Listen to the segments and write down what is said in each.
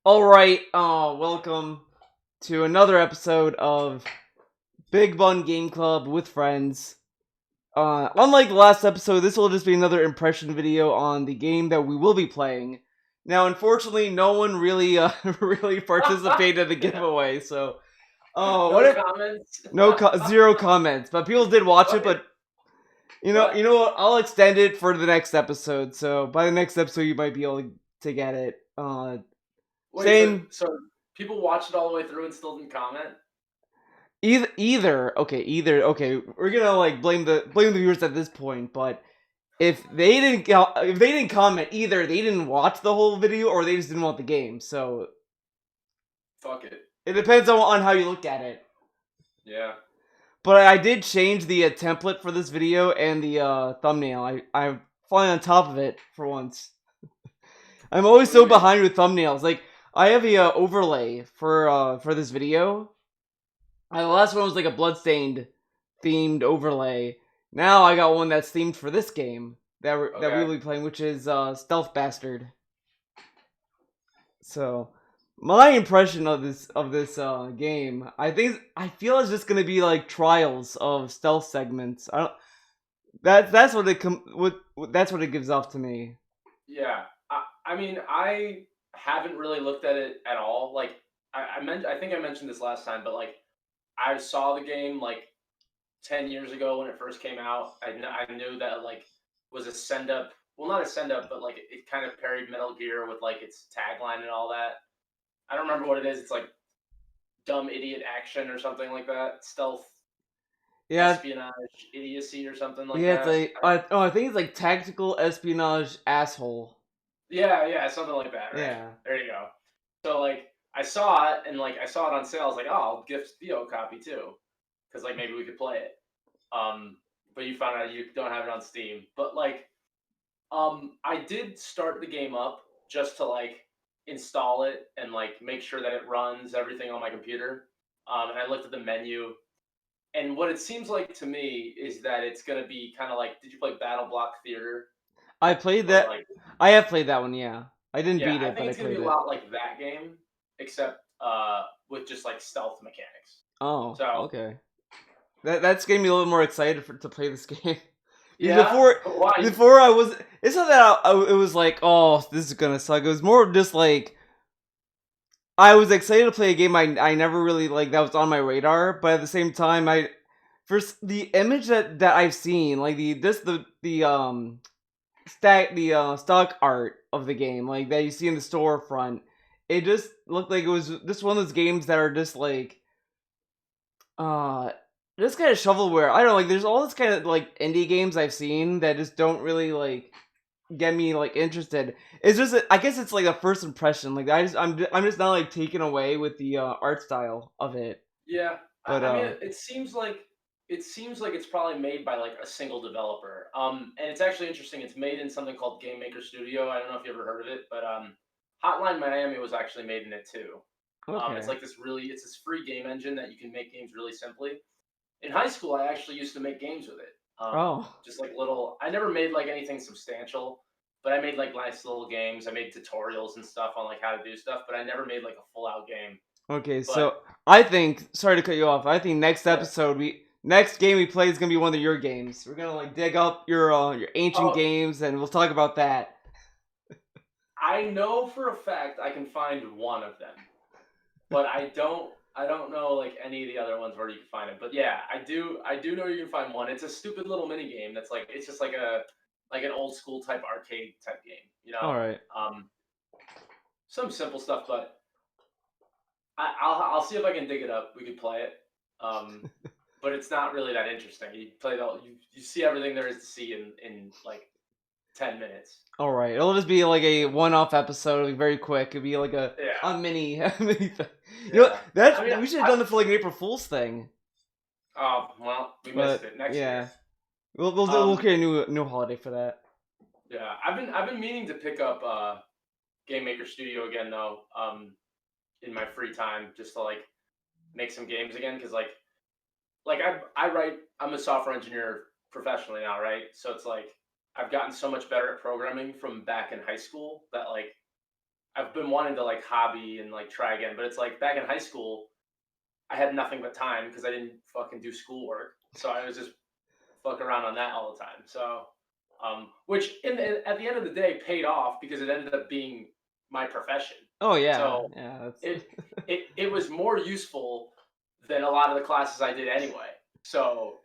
All right, welcome to another episode of Big Bun Game Club with friends. Unlike the last episode, this will just be another impression video on the game that we will be playing. Now, unfortunately, no one really, really participated in the giveaway, so, No what if comments. zero comments, but people did watch it. Fuck it. But you know what? I'll extend it for the next episode. So by the next episode, you might be able to get it. Wait, Same. so people watched it all the way through and still didn't comment? Either okay. We're gonna like blame the viewers at this point, but if they didn't comment, either they didn't watch the whole video or they just didn't want the game. So Fuck it. it depends on how you look at it. Yeah. But I did change the template for this video and the thumbnail. I'm finally on top of it for once. I'm always so behind with thumbnails. Like I have a overlay for this video. The last one was like a bloodstained themed overlay. Now I got one that's themed for this game that we'll be playing, which is Stealth Bastard. So my impression of this game, I feel it's just gonna be like trials of stealth segments. I don't. That's what that's what it gives off to me. Yeah. I mean, I haven't really looked at it at all. Like, I think I mentioned this last time, but like, I saw the game like 10 years ago when it first came out. I knew that like was a send up. Well, not a send up, but like it kind of parried Metal Gear with like its tagline and all that. I don't remember what it is. It's like dumb idiot action or something like that. Stealth Yeah, espionage idiocy or something like yeah. It's that. like I think it's like tactical espionage asshole. Yeah, something like that, right? Yeah. There you go. So like I saw it and like I saw it on sale. I was like, oh, I'll gift Theo a copy too, because like maybe we could play it. But you found out you don't have it on Steam. But like, I did start the game up just to like install it and like make sure that it runs everything on my computer. And I looked at the menu, and what it seems like to me is that it's gonna be kind of like, did you play Battle Block Theater? I played Or that. like, I have played that one. Yeah, I didn't yeah, beat I it, but think I it's gonna be played a it. lot like that game, except with just like stealth mechanics. Oh, So okay. That's getting me a little more excited to play this game. yeah, why? Before I was. It's not that it was like, oh, this is gonna suck. It was more just like I was excited to play a game I never really like that was on my radar, but at the same time, the image that I've seen, like the stock art of the game, like that you see in the storefront, it just looked like it was just one of those games that are just like uh just kind of shovelware. I don't know, like there's all this kind of like indie games I've seen that just don't really like get me like interested. It's just I guess it's like a first impression. Like I'm just not like taken away with the art style of it. Yeah, But I mean, it seems like it's probably made by like a single developer. And it's actually interesting. It's made in something called Game Maker Studio. I don't know if you ever heard of it, but Hotline Miami was actually made in it too. It's okay. like it's this free game engine that you can make games really simply. In high school, I actually used to make games with it. Oh, Just like little. I never made like anything substantial, but I made like nice little games. I made tutorials and stuff on like how to do stuff, but I never made like a full out game. okay. But So I think sorry to cut you off. I think yeah. next game we play is gonna be one of your games. We're gonna like dig up your ancient Oh, games and we'll talk about that. I know for a fact I can find one of them, but I don't know like any of the other ones where you can find it. But yeah, I do know you can find one. It's a stupid little mini game that's like it's just like an old school type arcade type game, you All know. right. Um, some simple stuff, but I'll see if I can dig it up. We could play it. Um, but it's not really that interesting. You play it all you see everything there is to see in like 10 minutes. All right. It'll just be like a one-off episode. It'll be very quick. It'll be like Yeah, a mini mini thing. You know yeah. I mean, we should have done it for like an April Fool's thing. oh well, we missed But it. Next year. yeah, we'll Um, create a new holiday for that. yeah, I've been meaning to pick up Game Maker Studio again though. In my free time, just to like make some games again, because like I write. I'm a software engineer professionally now, right? So it's like I've gotten so much better at programming from back in high school that like I've been wanting to like hobby and like try again, but it's like back in high school, I had nothing but time because I didn't fucking do schoolwork, so I was just fucking around on that all the time. So, which at the end of the day paid off because it ended up being my profession. Oh yeah, So yeah. That's it was more useful than a lot of the classes I did anyway. So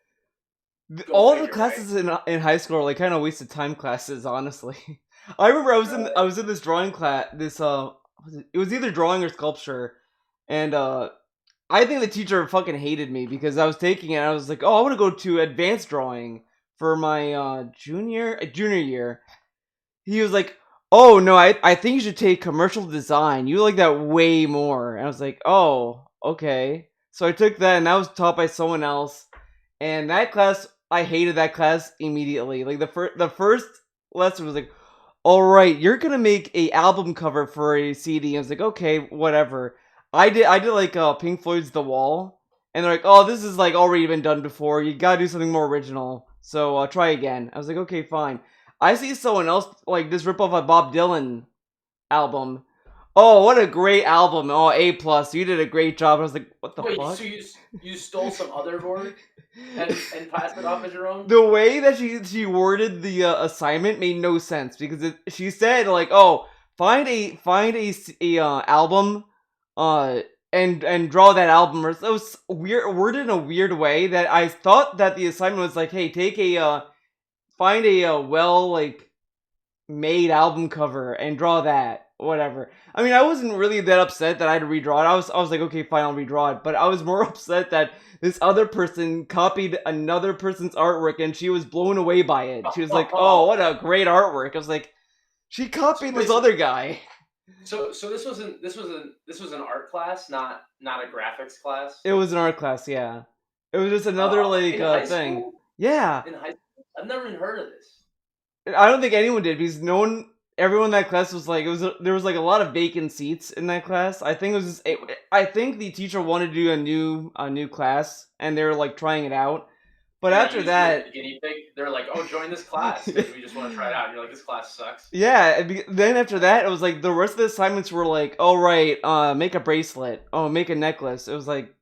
go all the figure, right? classes in high school are like kind of wasted time classes. Honestly, I remember I was in this drawing class. It was either drawing or sculpture, and I think the teacher fucking hated me because I was taking it. And I was like, oh, I want to go to advanced drawing for my junior year. He was like, oh no, I think you should take commercial design. You like that way more. And I was like, oh, okay. So I took that, and that was taught by someone else. And that class, I hated that class immediately. Like the first lesson was like, all right, you're gonna make a album cover for a CD. I was like, okay, whatever. I did like Pink Floyd's The Wall, and they're like, oh, this is like already been done before. You gotta do something more original. So try again. I was like, okay, fine. I see someone else like this rip off a Bob Dylan album. Oh, what a great album! Oh, A plus. You did a great job. I was like, what the Wait, fuck? so you stole some other work and passed it off as your own? The way that she worded the assignment made no sense because she said like, oh, find a album, uh, and draw that album. Or it was weird worded in a weird way that I thought that the assignment was like, hey, take a find a well like made album cover and draw that. Whatever. I mean, I wasn't really that upset that I had to redraw it. I was like, okay, fine, I'll redraw it. But I was more upset that this other person copied another person's artwork and she was blown away by it. She was like, oh, what a great artwork. I was like, she copied this other guy. So this was an art class, not a graphics class. It was an art class, yeah. It was just another like thing. School? Yeah. In high school? I've never even heard of this. I don't think anyone did because everyone in that class was like, there was like a lot of vacant seats in that class. I think it was just, I think the teacher wanted to do a new class and they were like trying it out. But and after that, guinea pig, they're like, oh, join this class because we just want to try it out. And you're like, this class sucks. Yeah. Then after that, it was like the rest of the assignments were like, oh right, make a bracelet. Oh, make a necklace. It was like,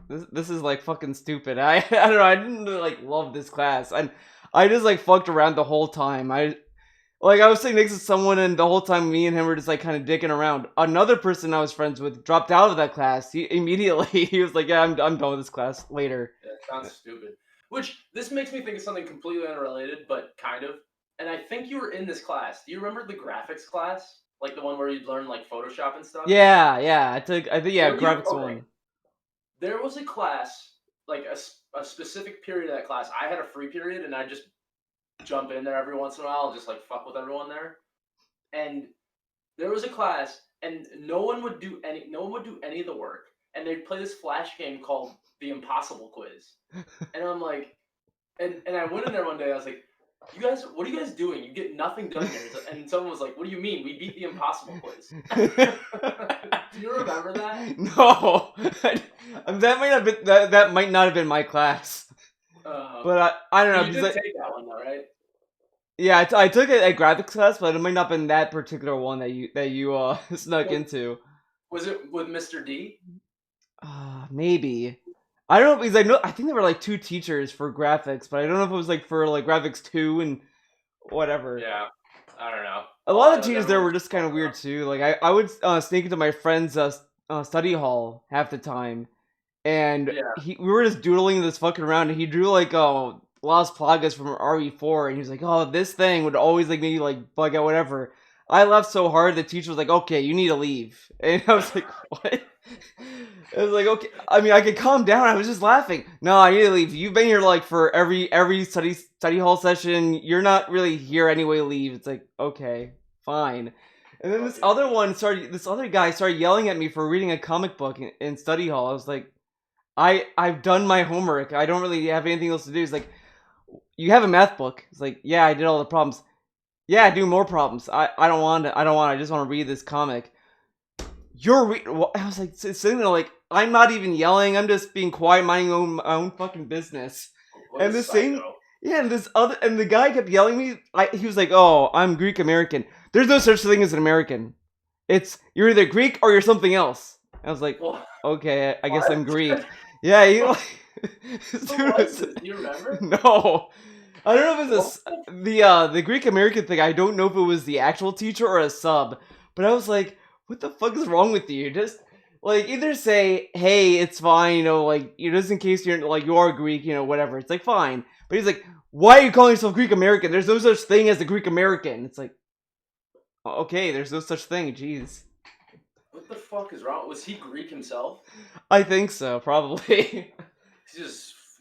this is like fucking stupid. I don't know. I didn't really, like love this class, and I just like fucked around the whole time. I was sitting next to someone, and the whole time me and him were just like kind of dicking around. Another person I was friends with dropped out of that class. He was like, yeah, I'm done with this class later. Yeah, it sounds stupid. Which this makes me think of something completely unrelated, but kind of. And I think you were in this class. Do you remember the graphics class, like the one where you'd learn like Photoshop and stuff? Yeah. I think graphics one. There was a class, like a specific period of that class. I had a free period, and I just jump in there every once in a while and just like fuck with everyone there. And there was a class, and no one would do any of the work, and they'd play this flash game called the Impossible Quiz. And I'm like, and I went in there one day. I was like, you guys, what are you guys doing? You get nothing done here. And someone was like, what do you mean? We beat the Impossible Quiz. Do you remember that? No, that might not have been my class. But I don't know. You did take that one though, right? Yeah, I took it at graphics class, but it might not have been that particular one that you snuck into. Was it with Mr. D? Maybe. I don't know because I think there were like 2 teachers for graphics, but I don't know if it was like for like graphics 2 and whatever. Yeah, I don't know. A lot of teachers there were just kind of weird too. Like I would sneak into my friend's study hall half the time, and we were just doodling this fucking around, and he drew like Las Plagas from RE4, and he was like, oh, this thing would always like maybe like bug out whatever. I laughed so hard the teacher was like, okay, you need to leave. And I was like, what? I was like, okay. I mean, I could calm down. I was just laughing. No, I need to leave. You've been here like for every study hall session. You're not really here anyway. Leave. It's like, okay, fine. And then this other guy started yelling at me for reading a comic book in study hall. I was like, I've done my homework. I don't really have anything else to do. He's like, you have a math book. It's like, yeah, I did all the problems. Yeah, do more problems. I don't want to. I just want to read this comic. I was like sitting there like, I'm not even yelling. I'm just being quiet, minding my own fucking business. And the same, yeah, and the guy kept yelling at me. He was like, oh, I'm Greek American. There's no such thing as an American. you're either Greek or you're something else. I was like, Well, okay, I guess I'm what? Greek. Yeah, he like, Who dude was was, this? Do you remember? no. I don't know if What? it's the Greek American thing. I don't know if it was the actual teacher or a sub, but I was like, what the fuck is wrong with you? Just like either say, hey, it's fine, like just in case you're like you are Greek, whatever. It's like fine, but he's like, why are you calling yourself Greek American? There's no such thing as a Greek American. It's like, okay, there's no such thing. Jeez. What the fuck is wrong? Was he Greek himself? I think so, probably.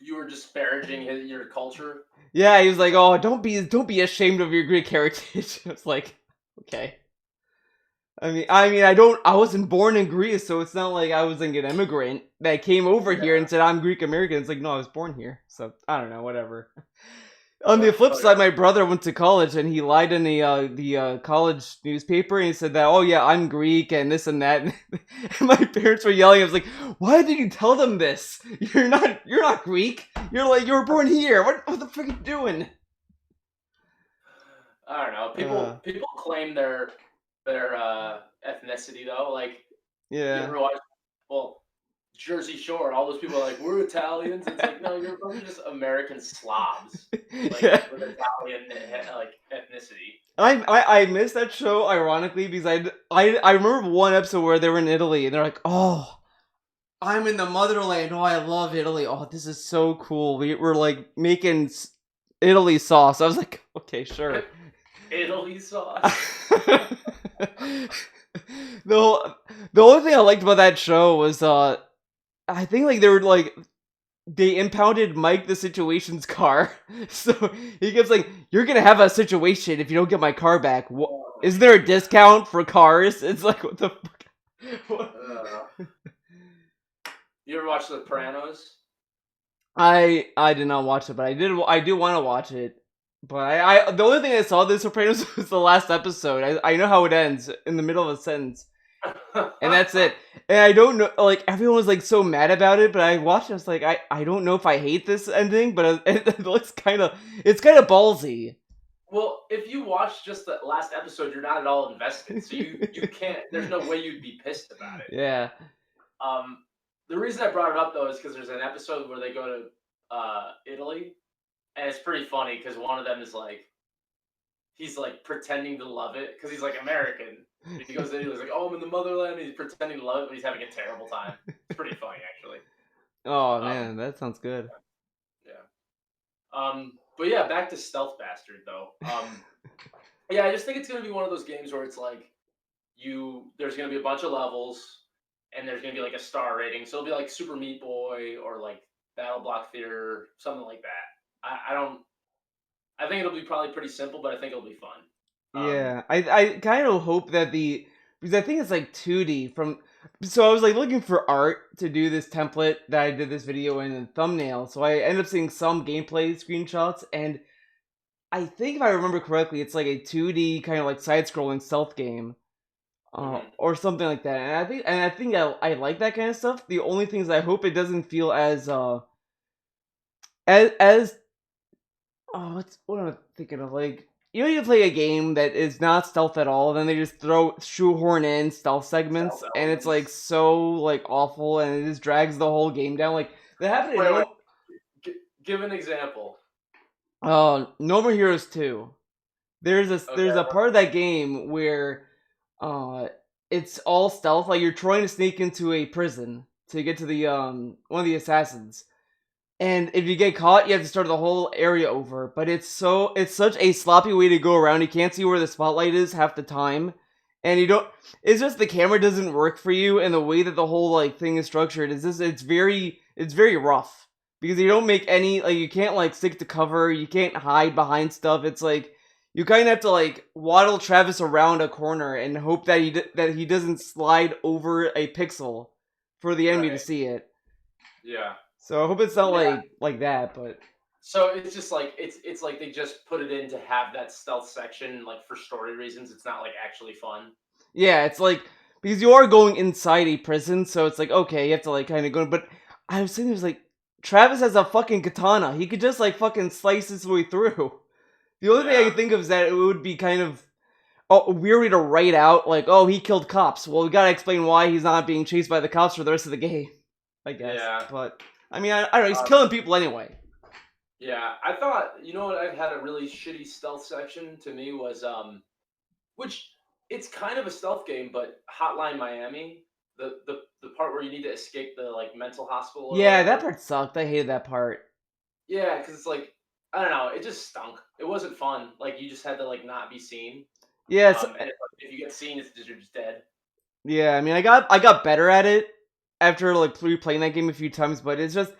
You were disparaging your culture. Yeah, he was like, oh, don't be ashamed of your Greek heritage. It's like, okay. I wasn't born in Greece, so it's not like I was like an immigrant that came over here and said I'm Greek American. It's like, no, I was born here. So I don't know, whatever. On the flip side, my brother went to college and he lied in the college newspaper and he said that, oh yeah, I'm Greek and this and that. And my parents were yelling. I was like, why did you tell them this? You're not Greek. You were born here. What the fuck are you doing? I don't know. People claim their ethnicity though. Like, Yeah. You ever watch? Well, Jersey Shore. All those people are like, we're Italians. It's like, no, you're probably just American slobs, like Yeah. with Italian like ethnicity. I missed that show ironically because I remember one episode where they were in Italy and they're like, oh, I'm in the motherland. Oh, I love Italy. Oh, this is so cool. We're like making Italy sauce. I was like, okay, sure. Italy sauce. The only thing I liked about that show was I think like they impounded Mike the Situation's car. So he kept like, you're gonna have a situation if you don't get my car back. Is there a discount for cars? It's like, what the fuck? You ever watch The Sopranos? I did not watch it, but I do want to watch it. But I the only thing I saw this Sopranos was the last episode. I know how it ends in the middle of a sentence. And that's it. And I don't know, like, everyone was like so mad about it, but I watched it, I was like, I don't know if I hate this ending, but it looks it's kind of ballsy. Well, if you watch just the last episode, you're not at all invested, so you can't. There's no way you'd be pissed about it. Yeah. The reason I brought it up though is because there's an episode where they go to Italy, and it's pretty funny because one of them is like, he's like pretending to love it because he's like American. He goes in, he's like, "Oh, I'm in the motherland." And he's pretending to love it, but he's having a terrible time. It's pretty funny, actually. Oh man, that sounds good. Yeah. But yeah, back to Stealth Bastard though. Yeah, I just think it's gonna be one of those games where it's like there's gonna be a bunch of levels, and there's gonna be like a star rating. So it'll be like Super Meat Boy or like Battle Block Theater, something like that. I think it'll be probably pretty simple, but I think it'll be fun. Yeah, I kind of hope that because I think it's like 2D so I was like looking for art to do this template that I did this video in and thumbnail, so I ended up seeing some gameplay screenshots, and I think if I remember correctly, it's like a 2D kind of like side-scrolling stealth game, or something like that, and I think I like that kind of stuff. The only thing is I hope it doesn't feel as oh, what am I thinking of, like, you play a game that is not stealth at all, then they just shoehorn in stealth segments, and it's like so like awful, and it just drags the whole game down. Like that happened. Wait. Give an example. No More Heroes 2. There's a part of that game where it's all stealth. Like you're trying to sneak into a prison to get to the one of the assassins. And if you get caught, you have to start the whole area over. But it's such a sloppy way to go around. You can't see where the spotlight is half the time. And it's just the camera doesn't work for you, and the way that the whole like thing is structured is it's very rough. Because you don't make any, like, you can't like stick to cover, you can't hide behind stuff. It's like you kind of have to like waddle Travis around a corner and hope that he doesn't slide over a pixel for the enemy to see it. Yeah. So I hope it's not like that, but so it's just like it's like they just put it in to have that stealth section, like for story reasons. It's not like actually fun. Yeah, it's like because you are going inside a prison, so it's like okay, you have to like kind of go. But I was thinking, like Travis has a fucking katana. He could just like fucking slice his way through. The only thing I can think of is that it would be kind of weird way to write out like, oh, he killed cops. Well, we gotta explain why he's not being chased by the cops for the rest of the game, I guess. Yeah. But I mean, I don't know. He's killing people anyway. Yeah, I thought, you know what, I had a really shitty stealth section to me was which it's kind of a stealth game, but Hotline Miami, the part where you need to escape the like mental hospital or Yeah, that whatever. part sucked. I hated that part. Yeah, because it's like I don't know, it just stunk. It wasn't fun. Like you just had to like not be seen. Yeah, And if you get seen, it's just you're just dead. yeah. I mean, I got better at it after like replaying that game a few times, but it's just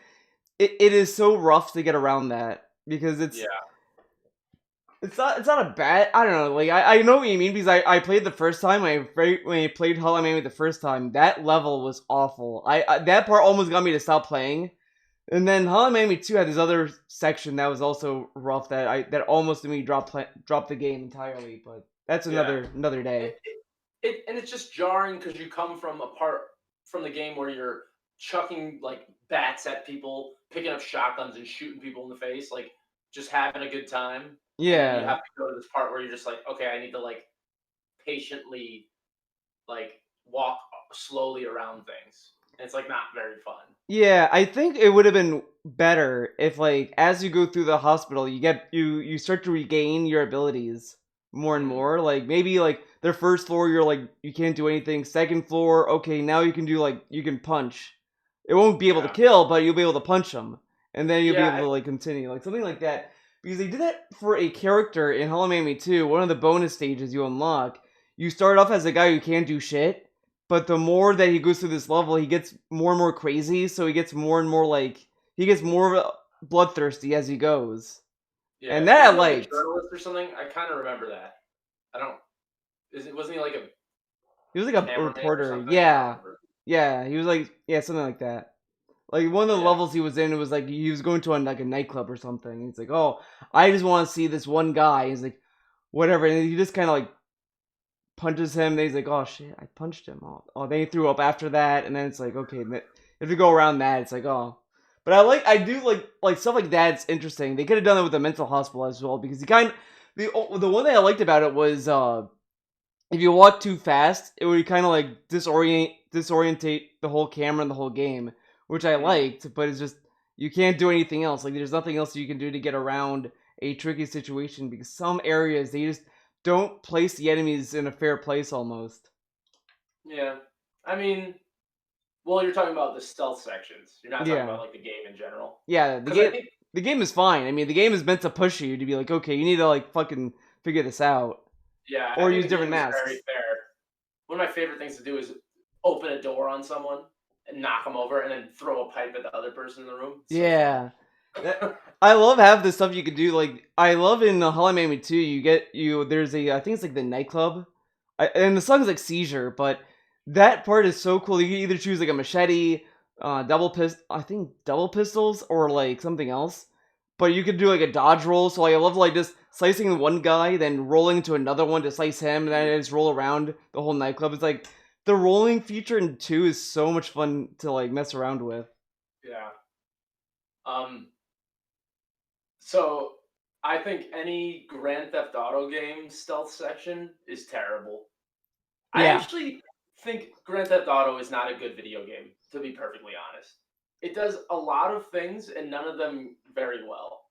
it is so rough to get around that because Yeah, it's not a bad. I don't know. Like I know what you mean because I played the first time. When I played Hollow Miami the first time, that level was awful. I that part almost got me to stop playing. And then Hollow Miami 2 had this other section that was also rough that almost made me drop the game entirely. But that's yeah. another day. And it's just jarring because you come from a part from the game where you're chucking like bats at people, picking up shotguns and shooting people in the face, like just having a good time. And then you Yeah. have to go to this part where you're just like, okay, I need to like patiently like walk slowly around things. And it's like not very fun. Yeah, I think it would have been better if like as you go through the hospital, you start to regain your abilities more and Mm, more. Like maybe like the first floor you're like you can't do anything. Second floor, okay, now you can do like you can punch. It won't be able to yeah. kill, but you'll be able to punch them, and then you'll be able Yeah. to like continue like something like that. Because they did that for a character in Hollow Miami 2. One of the bonus stages you unlock, you start off as a guy who can't do shit, but the more that he goes through this level, he gets more and more crazy. So he gets more and more like he gets more bloodthirsty as he goes, Yeah. and that I Isn't he like a liked. journalist or something? I kind of remember that. I don't. Wasn't he like a He was like a cameraman or reporter. something? I don't Yeah, remember. yeah. He was like something like that. Like one of the Yeah. levels he was in, it was like he was going to like a nightclub or something. He's like, "Oh, I just want to see this one guy." He's like, "Whatever," and he just kind of like punches him. Then he's like, "Oh shit, I punched him." Oh, then he threw up after that, and then it's like, okay, if you go around that, it's like, oh. But I do like stuff like that. It's interesting. They could have done it with the mental hospital as well because the one thing I liked about it was if you walk too fast, it would kind of like disorientate the whole camera and the whole game, which I Mm. liked. But it's just you can't do anything else. Like there's nothing else you can do to get around a tricky situation because some areas they just don't place the enemies in a fair place almost. Yeah. I mean, well, you're talking about the stealth sections. You're not talking Yeah, about like the game in general. yeah. Because I think, The game is fine. I mean, the game is meant to push you to be like, okay, you need to like fucking figure this out yeah, I or think use the different game is very masks. fair. One of my favorite things to do is open a door on someone and knock them over, and then throw a pipe at the other person in the room. It's so Yeah. I love having the stuff you can do. Like I love in Hollow Miami 2, there's a I think it's like the nightclub, and the song's like Seizure, but that part is so cool. You can either choose like a machete, I think double pistols or like something else. But you could do like a dodge roll. So like, I love like just slicing one guy, then rolling into another one to slice him, and then I just roll around the whole nightclub. It's like the rolling feature in 2 is so much fun to like mess around with. yeah. Um. So I think any Grand Theft Auto game stealth section is terrible. I Yeah. actually think Grand Theft Auto is not a good video game, to be perfectly honest. It does a lot of things and none of them very well.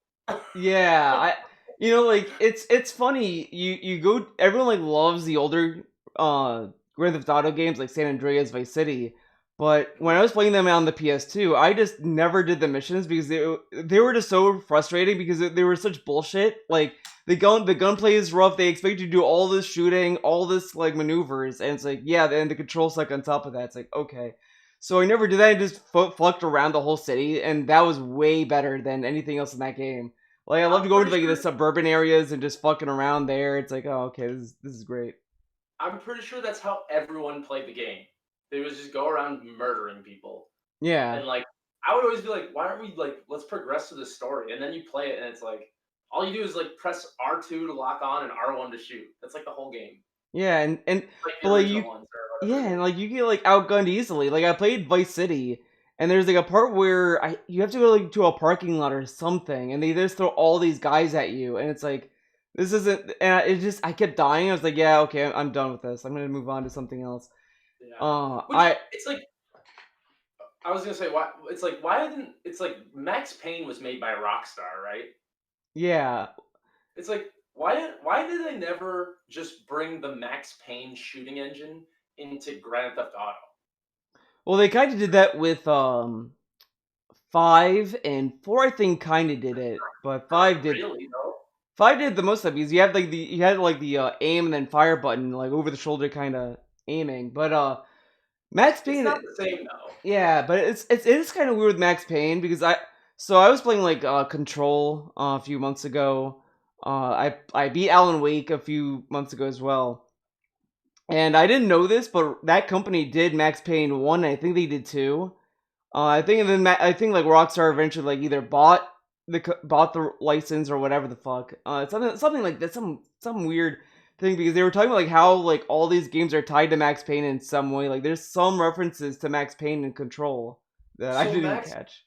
Yeah, like it's funny. You go everyone like loves the older Grand Theft Auto games like San Andreas, Vice City. But when I was playing them on the PS2, I just never did the missions because they were just so frustrating because they were such bullshit. Like the gunplay is rough. They expect you to do all this shooting, all this like maneuvers, and it's like yeah, and the control suck on top of that. It's like okay. So I never did that. I just fucked around the whole city, and that was way better than anything else in that game. Like I love I'm to go to pretty like the sure suburban areas and just fucking around there. It's like, oh, okay, this is great. I'm pretty sure that's how everyone played the game. They would just go around murdering people. Yeah, And like I would always be like, why aren't we like let's progress to the story? And then you play it and it's like all you do is like press R2 to lock on and R1 to shoot. That's like the whole game. yeah, and Like the but like original you, ones or yeah, whatever it and is. like you get like outgunned easily. Like I played Vice City, and there's like a part where you have to go like to a parking lot or something, and they just throw all these guys at you, and it's like This isn't, and it just, I kept dying. I was like, yeah, okay, I'm done with this. I'm gonna move on to something else. Yeah. Which I it's like I was gonna say why it's like why didn't it's like Max Payne was made by Rockstar, right? yeah. It's like why did they never just bring the Max Payne shooting engine into Grand Theft Auto? Well, they kind of did that with 5 and 4. I think kind of did it, but Not 5 did. really though. 5 did the most of it because you had like the aim and then fire button, like over the shoulder kind of aiming. But Max It's Payne, not the same though. yeah, but it is kind of weird with Max Payne because I was playing like Control a few months ago. I beat Alan Wake a few months ago as well. And I didn't know this, but that company did Max Payne 1, and I think they did 2. I think and then I think like Rockstar eventually like either bought the license or whatever the fuck. Something like that, some weird thing because they were talking about like how like all these games are tied to Max Payne in some way. Like there's some references to Max Payne and Control that I So didn't catch.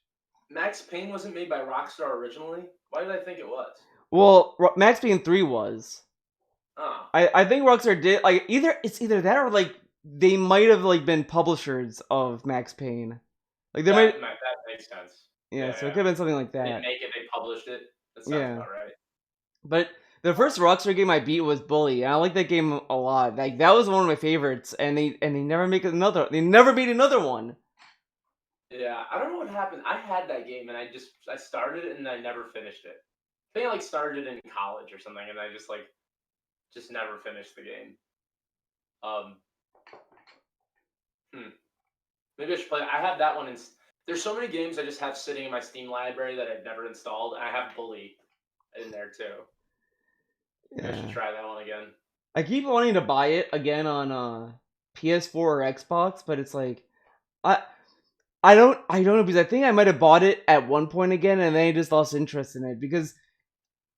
Max Payne wasn't made by Rockstar originally? Why did I think it was? Well, Max Payne 3 was. Oh. I think Rockstar did like either that or like they might have like been publishers of Max Payne. Like there might That makes sense. yeah, Yeah, so it yeah. could have been something like They didn't that. make it, they published it. That sounds Yeah. about right. But the first Rockstar game I beat was Bully, and I like that game a lot. Like that was one of my favorites, and they never make another. They never made another one. Yeah, I don't know what happened. I had that game and I started it and I never finished it. I think I like started it in college or something and I just never finished the game. Um, hmm. Maybe I should play. I have that one. There's so many games I just have sitting in my Steam library that I've never installed. And I have Bully in there too. Maybe I should Yeah. try that one again. I keep wanting to buy it again on PS4 or Xbox, but it's like I I don't know because I think I might have bought it at one point again, and then I just lost interest in it because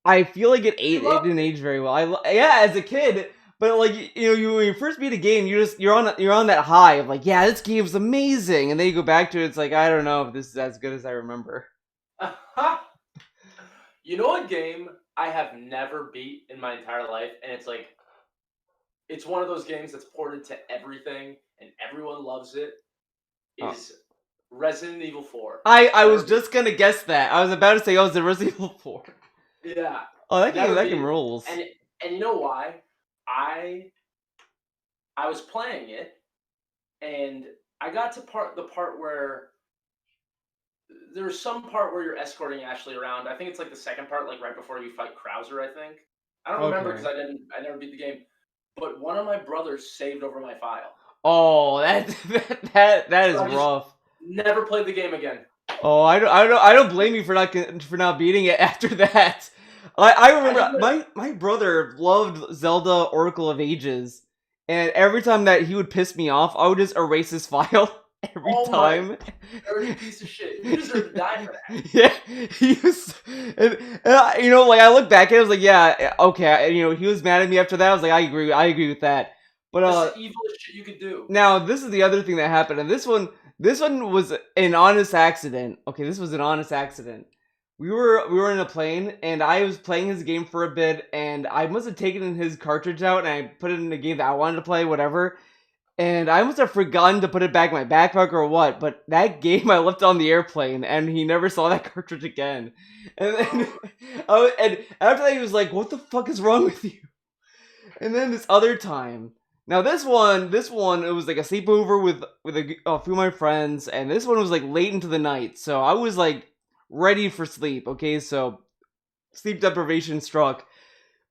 I feel like You it love didn't age very well. Yeah, as a kid, but like when you first beat a game, you're on that high of like, yeah, this game's amazing, and then you go back to it, it's like I don't know if this is as good as I remember. it. You know what game I have never beat in my entire life, and it's like it's one of those games that's ported to everything and everyone loves it. Oh. Is Resident Evil 4. I was Never beat just gonna guess that. I was about to say, oh, it's the Resident Evil 4. it. Yeah, Oh, never that beat game it. rules. And you know why? I was playing it, and I got to the part where there's some part where you're escorting Ashley around. I think it's like the second part, like right before you fight Krauser. I think I don't remember because Okay. I never beat the game. But one of my brothers saved over my file. Oh, that is So I just rough. never played the game again. Oh, I don't blame you for not beating it after that. I remember my brother loved Zelda Oracle of Ages, and every time that he would piss me off, I would just erase his file every Oh time. my dirty piece of shit! You deserve to die for that. Yeah, he was, you know, like I look back at it, I was like, yeah, okay, you know, he was mad at me after that. I was like, I agree with that. But That's the evilest shit you could do. now this is the other thing that happened, and this one was an honest accident. Okay, this was an honest accident. We were in a plane, and I was playing his game for a bit, and I must have taken his cartridge out, and I put it in the game that I wanted to play, whatever. And I must have forgotten to put it back in my backpack or what, but that game I left on the airplane, and he never saw that cartridge again. And then, and after that, he was like, "What the fuck is wrong with you?" And then this other time, now this one, it was like a sleepover with a few of my friends, and this one was like late into the night, so I was like ready for sleep. Okay, so sleep deprivation struck.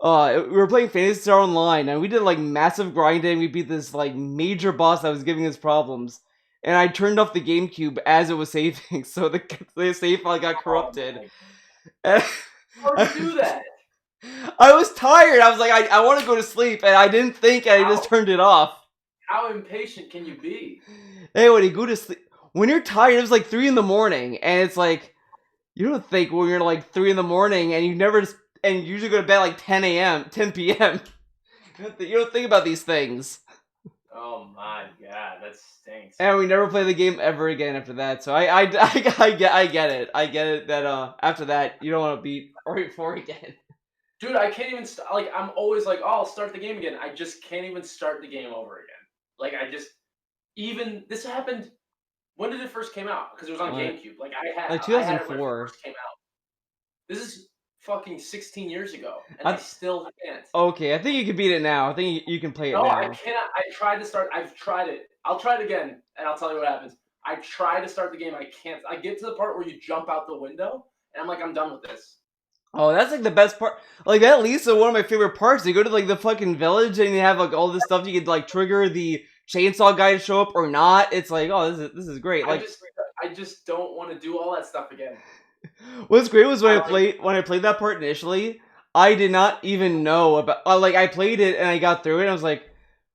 We were playing Phantasy Star Online, and we did like massive grinding. We beat this like major boss that was giving us problems, and I turned off the GameCube as it was saving, so the save file got corrupted. How did you do that? I was tired. I was like, I want to go to sleep, and I didn't think. I just turned it off. How impatient can you be? Hey, when you go to sleep, when you're tired, it was like 3 a.m, and it's like you don't think when you're like 3 a.m, and you never and you usually go to bed like 10 a.m, 10 p.m. You don't think about these things. Oh my god, that stinks. And we never play the game ever again after that. So I get it. I get it that after that you don't want to beat RE4 again. Dude, I can't even like. I'm always like, oh, I'll start the game again. I just can't even start the game over again. Like I just even this happened. When did it first came out? Because it was on Uh, GameCube. Like like I had it when it 2004. first came out. This is fucking 16 years ago, and I I, still can't. okay, I think you can beat it now. I think you can play it No, I now. cannot. I tried to start. I've tried it. I'll try it again, and I'll tell you what happens. I try to start the game. I can't. I get to the part where you jump out the window, and I'm like, I'm done with this. Oh, that's like the best part. Like that leads to one of my favorite parts. You go to like the fucking village and you have like all this stuff. You could like trigger the chainsaw guy to show up or not. It's like, oh, this is great. I Like, just, I just don't want to do all that stuff again. what's great was I like. when I played that part initially. I did not even know about. Like, I played it and I got through it. And I was like,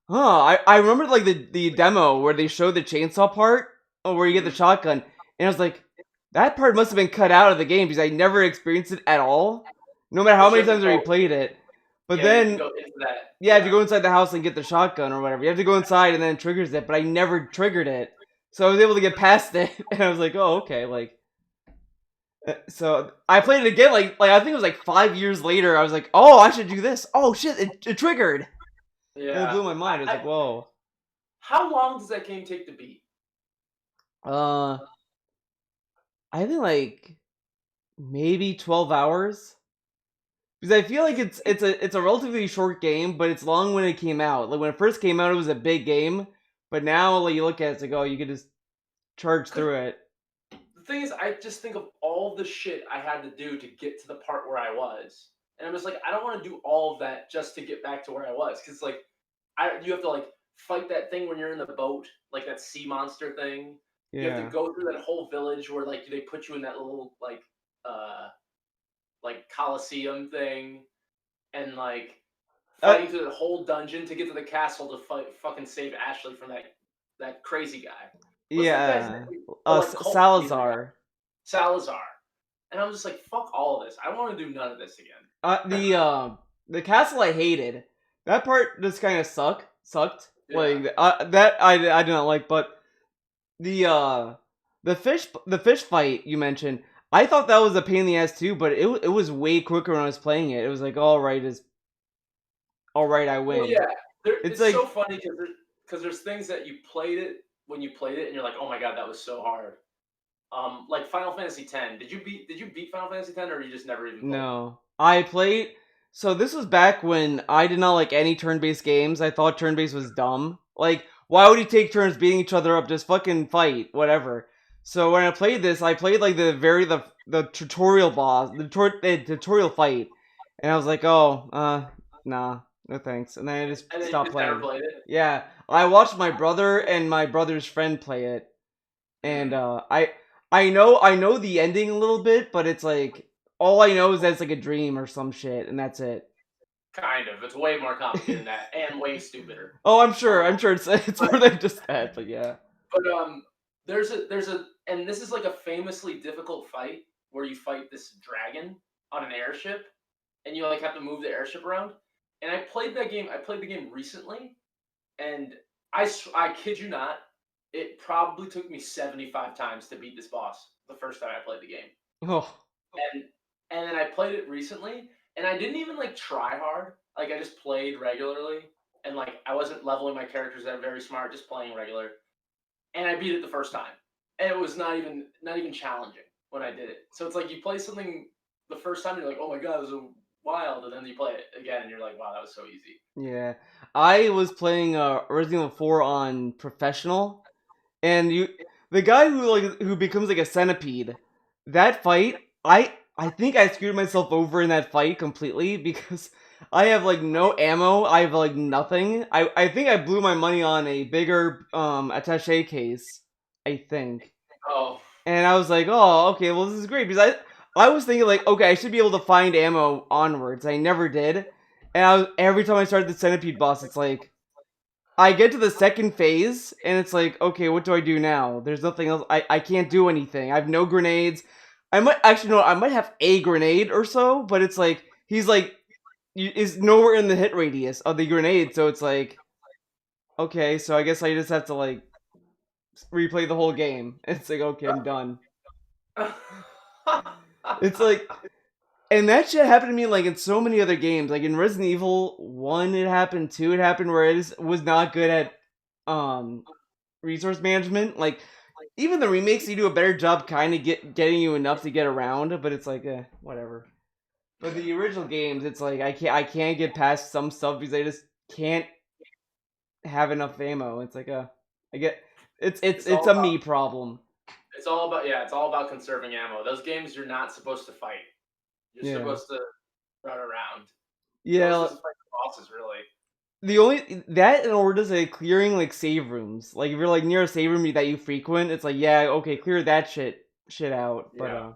huh. I remember like the demo where they showed the chainsaw part, where you get the shotgun, and I was like, that part must have been cut out of the game because I never experienced it at all. No matter how But you many have to times I go. replayed it. But Yeah, you have to then, go into that. yeah, if you Yeah. go inside the house and get the shotgun or whatever, you have to go inside and then it triggers it. But I never triggered it, so I was able to get past it, and I was like, oh, okay, like. So I played it again, like I think it was like 5 years later. I was like, oh, I should do this. Oh shit, it triggered, and it Yeah. blew my mind. I was like, whoa. How long does that game take to beat? Uh, I think like maybe 12 hours. Because I feel like it's a relatively short game, but it's long when it came out. Like when it first came out, it was a big game, but now like you look at it, it's like, oh, you could just charge Because through it. the thing is, I just think of all the shit I had to do to get to the part where I was, and I'm just like, I don't want to do all of that just to get back to where I was. Because like, you have to like fight that thing when you're in the boat, like that sea monster thing. You have to Yeah. go through that whole village where like they put you in that little like coliseum thing, and like Uh, fighting through the whole dungeon to get to the castle to fight fucking save Ashley from that crazy guy. What's that guy's yeah. name? The like cult leader guy, Salazar. Salazar. And I'm just like, fuck all of this. I don't want to do none of this again. The castle I hated. That part just kind of sucked. Yeah. Like that I did not like, but the fish fight you mentioned, I thought that was a pain in the ass too, but it was way quicker when I was playing it. It was like, all right, I Well, win. yeah. It's It's so like, funny because there's things that you played it when you played it and you're like, oh my god, that was so hard. Like Final Fantasy X. Did you beat Final Fantasy X or you just never even played it? no. I played, so this was back when I did not like any turn-based games. I thought turn-based was dumb. Like, why would you take turns beating each other up? Just fucking fight, whatever. So when I played this, I played like the tutorial boss, the tutorial fight, and I was like, oh, nah, no thanks. And then I just And then you stopped just never playing. played it. Yeah, I watched my brother and my brother's friend play it, and Mm, I know the ending a little bit, but it's like all I know is that it's like a dream or some shit, and that's it. kind of. It's way more complicated than that, and way stupider. Oh, I'm sure. Um, I'm sure it's but more than just that, but yeah. there's a and this is like a famously difficult fight where you fight this dragon on an airship, and you like have to move the airship around. And I played that game. I played the game recently, and I kid you not, it probably took me 75 times to beat this boss the first time I played the game. Oh, And and then I played it recently, and I didn't even like try hard. Like I just played regularly, and like I wasn't leveling my characters that are very smart, just playing regular. And I beat it the first time, and it was not even challenging when I did it. So it's like you play something the first time, you're like, oh my god, it was a wild, and then you play it again, and you're like, wow, that was so easy. yeah. I was playing Resident Evil 4 on professional, and the guy who becomes like a centipede. That fight, I think I screwed myself over in that fight completely because I have like no ammo. I have like nothing. I think I blew my money on a bigger attaché case. I think. Oh, And I was like, oh, okay, well, this is great because I was thinking like, okay, I should be able to find ammo onwards. I never did, and every time I started the centipede boss, it's like I get to the second phase, and it's like, okay, what do I do now? There's nothing else. I can't do anything. I have no grenades. I might actually no, I might have a grenade or so, but it's like he's like is nowhere in the hit radius of the grenade, so it's like, okay, so I guess I just have to like replay the whole game. It's like, okay, I'm done. It's like And that shit happened to me like in so many other games. Like in Resident Evil 1 it happened, 2 it happened, where I just was not good at um resource management. Like even the remakes, you do a better job kind of getting you enough to get around, but it's like whatever. But the original games, it's like I can't get past some stuff because I just can't have enough ammo. It's like I get it's all a about me problem. it's all about conserving ammo. Those games you're not supposed to fight. You're Yeah. supposed to run around. Yeah, Mostly just fight the bosses, really. the only that in order to say clearing like save rooms. Like if you're like near a save room that you frequent, it's like yeah, okay, clear that shit out. But Yeah.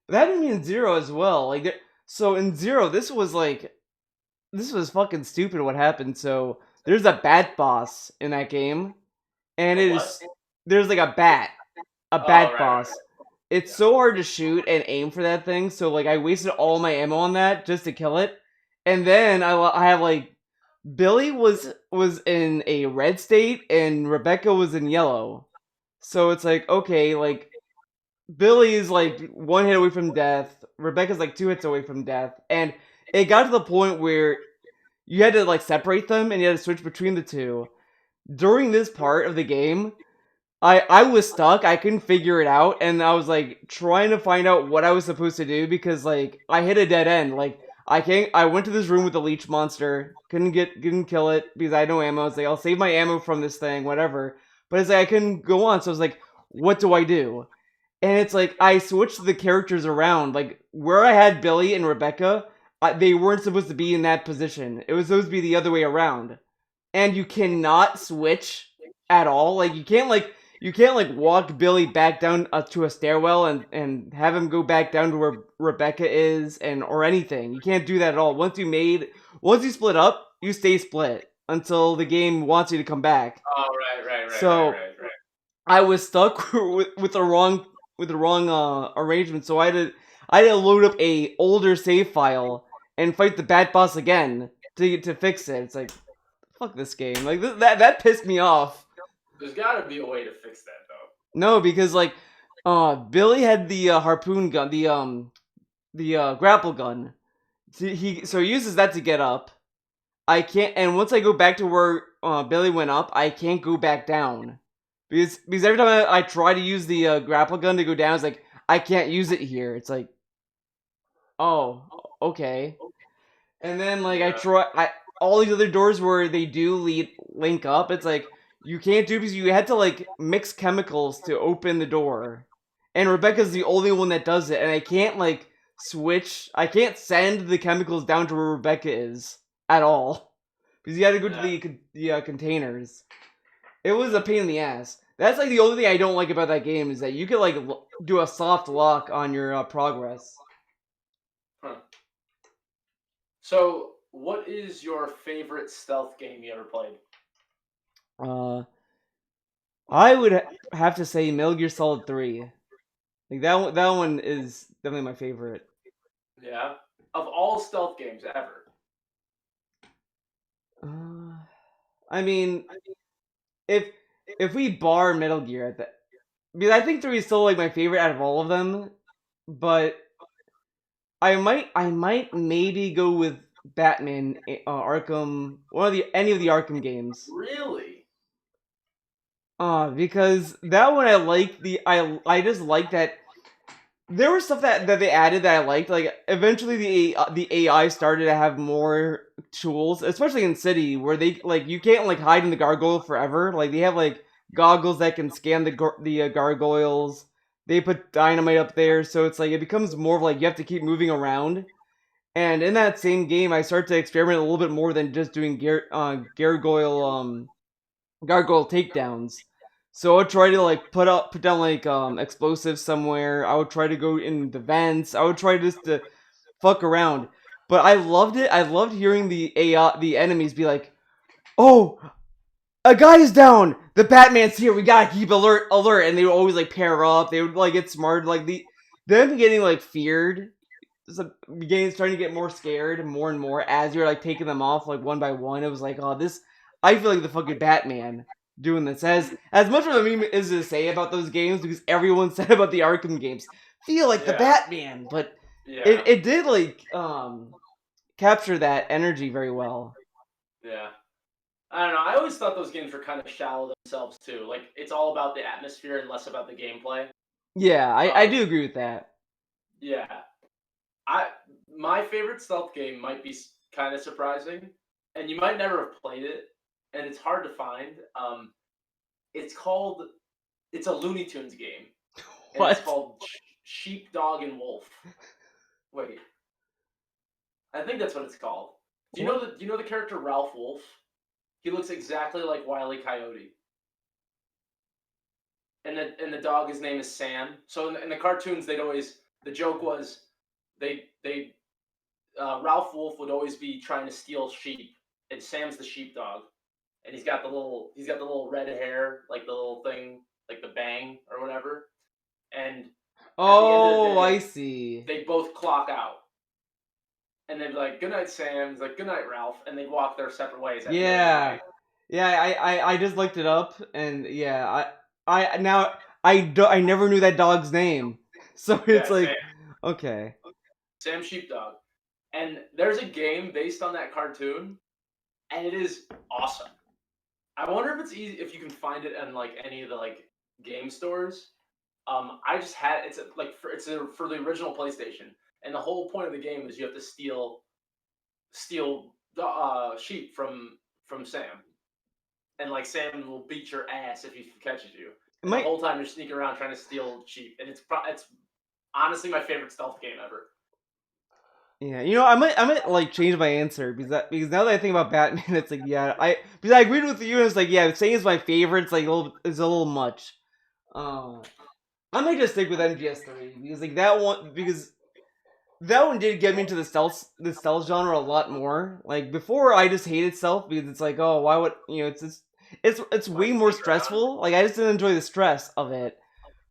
that didn't mean Zero as well. Like so in Zero, this was fucking stupid what happened. So there's a bat boss in that game, and A it what? is there's like a Oh, bat right, right, boss. right. It's Yeah. so hard to shoot and aim for that thing. So like I wasted all my ammo on that just to kill it, and then I have like Billy was in a red state and Rebecca was in yellow. So it's like okay, like Billy is like one hit away from death. Rebecca's like 2 hits away from death, and it got to the point where you had to like separate them and you had to switch between the two. During this part of the game, I was stuck. I couldn't figure it out, and I was like trying to find out what I was supposed to do because like I hit a dead end. Like I can't. I went to this room with the leech monster. Couldn't kill it because I had no ammo. I was like, I'll save my ammo from this thing, whatever. But it's like I couldn't go on. So I was like, what do I do? And it's like I switched the characters around. Like where I had Billy and Rebecca, they weren't supposed to be in that position. It was supposed to be the other way around. And you cannot switch at all. Like you can't like walk Billy back down to a stairwell and have him go back down to where Rebecca is and or anything. You can't do that at all. Once you split up, you stay split until the game wants you to come back. Oh, So right. I was stuck with the wrong arrangement. So I had to load up a older save file and fight the bat boss again to fix it. It's like fuck this game. Like that pissed me off. There's got to be a way to fix that, though. No, because like Billy had the harpoon gun, the grapple gun. So he uses that to get up. I can't, and once I go back to where Billy went up, I can't go back down because every time I try to use the grapple gun to go down, it's like I can't use it here. It's like oh okay, and then like Yeah. I all these other doors where they do link up. It's like you can't do because you had to like mix chemicals to open the door, and Rebecca's the only one that does it, and I can't like switch. I can't send the chemicals down to where Rebecca is at all because you had to go to Yeah. the containers. It was a pain in the ass. That's like the only thing I don't like about that game is that you could like do a soft lock on your progress. Huh. So, what is your favorite stealth game you ever played? Uh, I would have to say Metal Gear Solid 3. Like that one is definitely my favorite. Yeah. Of all stealth games ever. Uh, I mean, if if we bar Metal Gear at that, because I think 3 is still like my favorite out of all of them, but I might maybe go with Batman, Arkham, any of the Arkham games. Really? Because that one I just like that there was stuff that they added that I liked. Like eventually the AI started to have more tools, especially in City, where they like you can't like hide in the gargoyle forever. Like they have like goggles that can scan the gargoyles. They put dynamite up there, so it's like it becomes more of like you have to keep moving around. And in that same game, I start to experiment a little bit more than just doing gargoyle takedowns. So I would try to like put down like explosives somewhere. I would try to go in the vents. I would try just to fuck around. But I loved it. I loved hearing the enemies be like, "Oh, a guy is down. The Batman's here. We gotta keep alert." And they would always like pair up. They would like get smart. Like them getting like feared. Starting to get more scared more and more as you're like taking them off like one by one. It was like, oh, this. I feel like the fucking Batman doing this. As much of a meme is to say about those games because everyone said about the Arkham games, feel like the Yeah. Batman, but Yeah, it did like capture that energy very well. yeah. I don't know. I always thought those games were kind of shallow themselves too. Like it's all about the atmosphere and less about the gameplay. Yeah, I Um, do agree with that. yeah. I My favorite stealth game might be kind of surprising, and you might never have played it, and it's hard to find. It's called it's a Looney Tunes game, and it's What? called Sheep, Dog, and Wolf. Wait, I think that's what it's called. What? Do you know the character Ralph Wolf? He looks exactly like Wile E. Coyote, and the dog, his name is Sam. So in the cartoons, the joke was they Ralph Wolf would always be trying to steal sheep, and Sam's the sheepdog, and he's got the little red hair, like the little thing, like the bang or whatever. And at the end of the Oh, I day, see. they both clock out, and they'd be like, "Good night, Sam." He's like, "Good night, Ralph," and they'd walk their separate ways at the end of the Yeah. day. Yeah, I just looked it up and yeah, I now I never knew that dog's name. So it's Yeah, Sam, like okay. Sam Sheepdog. And there's a game based on that cartoon, and it is awesome. I wonder if it's easy if you can find it in like any of the like game stores. I just had for the original PlayStation, and the whole point of the game is you have to steal sheep from Sam, and like Sam will beat your ass if he catches you, It and the might whole time you're sneaking around trying to steal sheep, and it's honestly my favorite stealth game ever. yeah, I might like change my answer because now that I think about Batman, it's like yeah, because I agreed with you and it's like yeah, saying it's my favorite, it's like a little much. Uh, I might just stick with MGS3 because like that one did get me into the stealth genre a lot more. Like before, I just hated stealth because it's like, oh, why would it's just, it's Why way more sneak around? stressful. Like I just didn't enjoy the stress of it.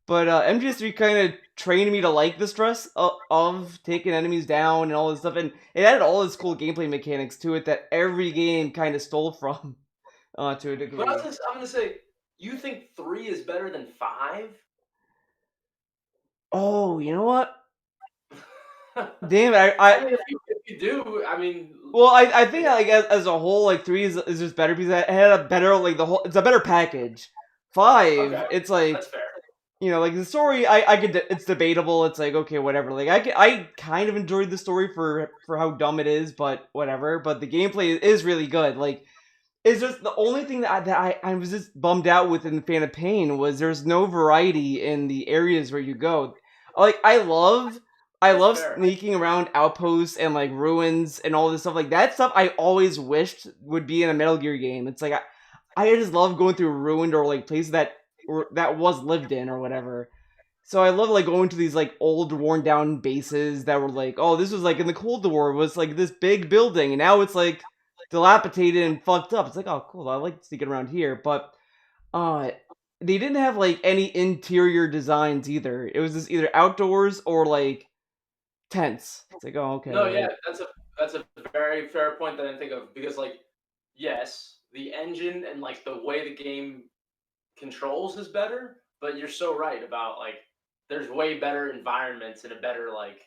But MGS3 kind of trained me to like the stress of taking enemies down and all this stuff, and it added all this cool gameplay mechanics to it that every game kind of stole from to a But degree. I'm gonna say, you think 3 is better than 5? Oh, you know what? I Damn it! I mean, if you do, I mean, Well, I think like as a whole, like three is just better because it had a better like the whole. It's a better package. okay, Five, it's that's like fair. like the story. I could. It's debatable. It's like okay, whatever. Like I kind of enjoyed the story for how dumb it is, but whatever. But the gameplay is really good. Like it's just the only thing I was just bummed out with in Fan of Pain was there's no variety in the areas where you go. Like I That's love fair. sneaking around outposts and like ruins and all this stuff. Like that stuff I always wished would be in a Metal Gear game. It's like I just love going through ruined or like places that was lived in or whatever. So I love like going to these like old worn down bases that were like, oh, this was like in the Cold War was like this big building, and now it's like dilapidated and fucked up. It's like, oh, cool. I like sneaking around here, but uh, they didn't have like any interior designs either. It was just either outdoors or like tents. It's like, oh, okay, No, yeah, like that's a very fair point that I didn't think of because, like, yes, the engine and like the way the game controls is better, but you're so right about like there's way better environments and a better like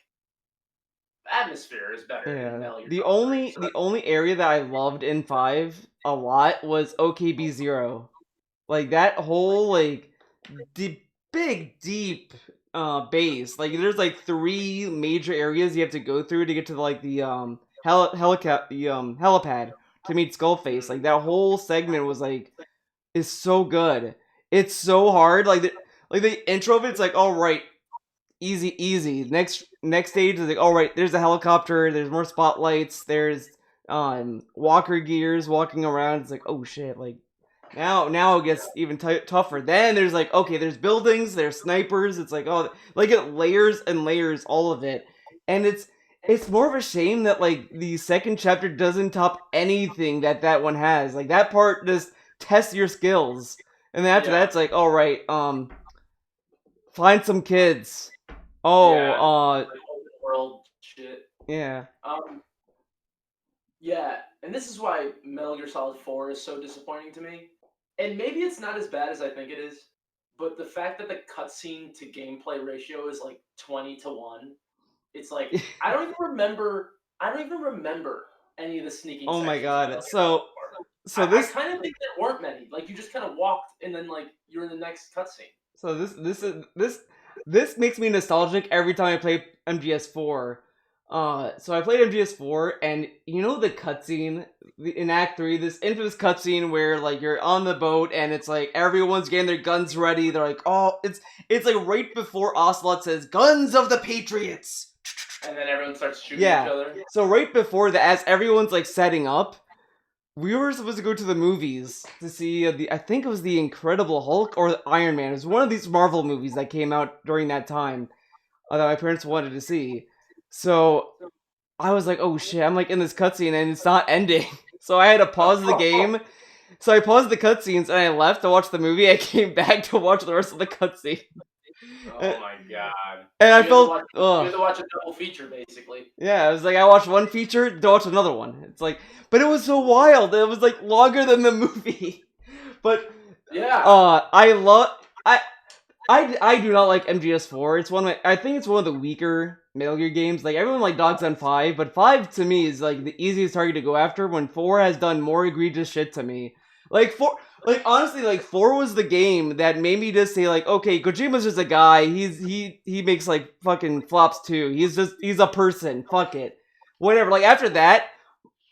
atmosphere is better in yeah. Metal Gear Solid 3. So The only area that I loved in five a lot was OKB0. Like that whole like deep, big deep base. Like there's like three major areas you have to go through to get to like the helipad to meet Skullface. mm, Like that whole segment was like is so good. It's so hard. Like the intro of it's like all right, easy. Next stage is like all right. There's a helicopter. There's more spotlights. There's walker gears walking around. It's like oh shit. Like now it gets even tougher. Then there's like okay, there's buildings, there's snipers. It's like oh, like it layers and layers all of it, and it's more of a shame that like the second chapter doesn't top anything that one has. Like that part just tests your skills, and then after that yeah, it's like all right, find some kids. Oh, yeah, like open world shit. yeah, Um, yeah, and this is why Metal Gear Solid 4 is so disappointing to me. And maybe it's not as bad as I think it is, but the fact that the cutscene to gameplay ratio is like 20 to 1 It's like I don't even remember any of the sneaking Oh my sections in god. Metal Gear Solid 4. I This kind of think there weren't many. Like you just kind of walked and then like you're in the next cutscene. so this makes me nostalgic every time I play MGS4. So I played MGS4, and you know the cutscene in Act 3, this infamous cutscene where like you're on the boat and it's like everyone's getting their guns ready. They're like, oh, it's like right before Ocelot says, "Guns of the Patriots." And then everyone starts shooting each Yeah. other. So right before that, as everyone's like setting up, we were supposed to go to the movies to see I think it was the Incredible Hulk or Iron Man. It was one of these Marvel movies that came out during that time that my parents wanted to see. So I was like, oh shit, I'm like in this cutscene and it's not ending. So I had to pause the game. So I paused the cutscenes and I left to watch the movie. I came back to watch the rest of the cutscene. Oh my god! And I You felt, had to watch a double feature, basically. yeah, it was like I watched one feature to watch another one. It's like, but it was so wild. It was like longer than the movie. But Yeah. I love I do not like MGS4. It's one of I think it's one of the weaker Metal Gear games. Like everyone like dogs on 5, but 5 to me is like the easiest target to go after when 4 has done more egregious shit to me. Like 4 like honestly like 4 was the game that made me just say like, okay, Kojima's just a guy. He makes like fucking flops too. He's a person. Fuck it. Whatever. Like after that,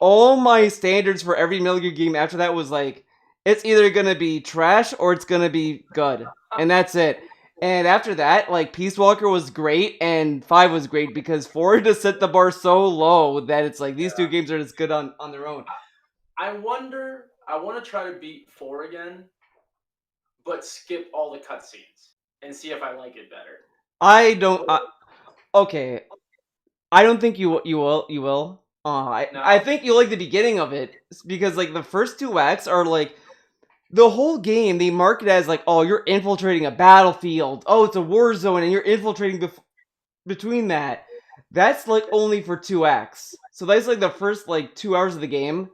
all my standards for every Metal Gear game after that was like, it's either gonna be trash or it's gonna be good, and that's it. And after that, like Peace Walker was great, and 5 was great because 4 just set the bar so low that it's like these two games are just good on their own. I wonder. I want to try to beat 4 again, but skip all the cutscenes and see if I like it better. I don't. Okay, I don't think you will. You will. I think you like the beginning of it because like the first 2 acts are like the whole game. They mark it as like, oh, you're infiltrating a battlefield. Oh, it's a war zone, and you're infiltrating between that. That's like only for 2 acts. So that's like the first like 2 hours of the game.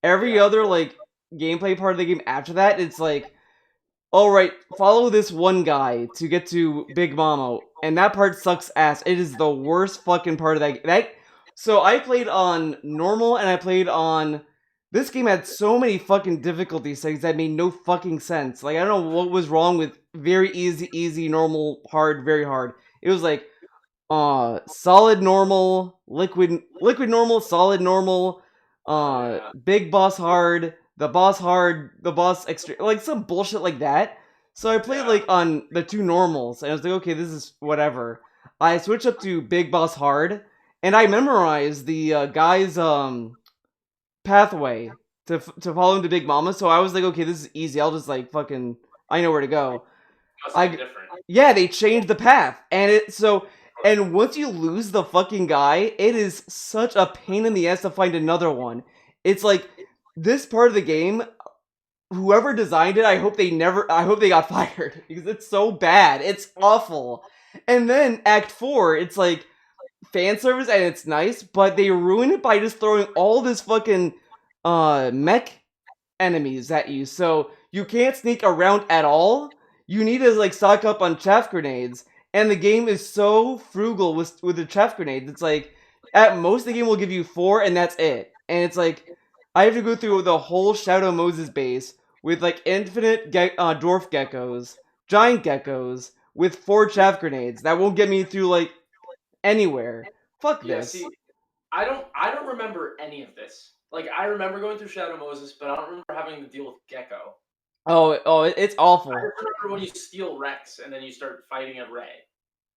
Every other like gameplay part of the game after that, it's like, all right, follow this one guy to get to Big Mama, and that part sucks ass. It is the worst fucking part of that. So I played on normal, and I played on. This game had so many fucking difficulty settings that made no fucking sense. Like I don't know what was wrong with very easy, normal, hard, very hard. It was like, solid normal, liquid normal, solid normal, big boss hard, the boss extra, like some bullshit like that. So I played like on the 2 normals, and I was like, okay, this is whatever. I switched up to big boss hard, and I memorized the guy's pathway to follow him to Big Mama. So I was like, okay, this is easy. I'll just like fucking, I know where to go. Different. Yeah, they changed the path, and once you lose the fucking guy, it is such a pain in the ass to find another one. It's like this part of the game, whoever designed it, I hope they got fired because it's so bad. It's awful. And then Act 4, it's like fan service and it's nice, but they ruin it by just throwing all this fucking mech enemies at you. So you can't sneak around at all. You need to like stock up on chaff grenades. And the game is so frugal with the chaff grenades. It's like at most the game will give you 4 and that's it. And it's like I have to go through the whole Shadow Moses base with like infinite dwarf geckos, giant geckos with 4 chaff grenades. That won't get me through like anywhere. Fuck this. See, I don't remember any of this. Like I remember going through Shadow Moses, but I don't remember having to deal with Gecko. It's awful. I remember when you steal Rex and then you start fighting a Ray.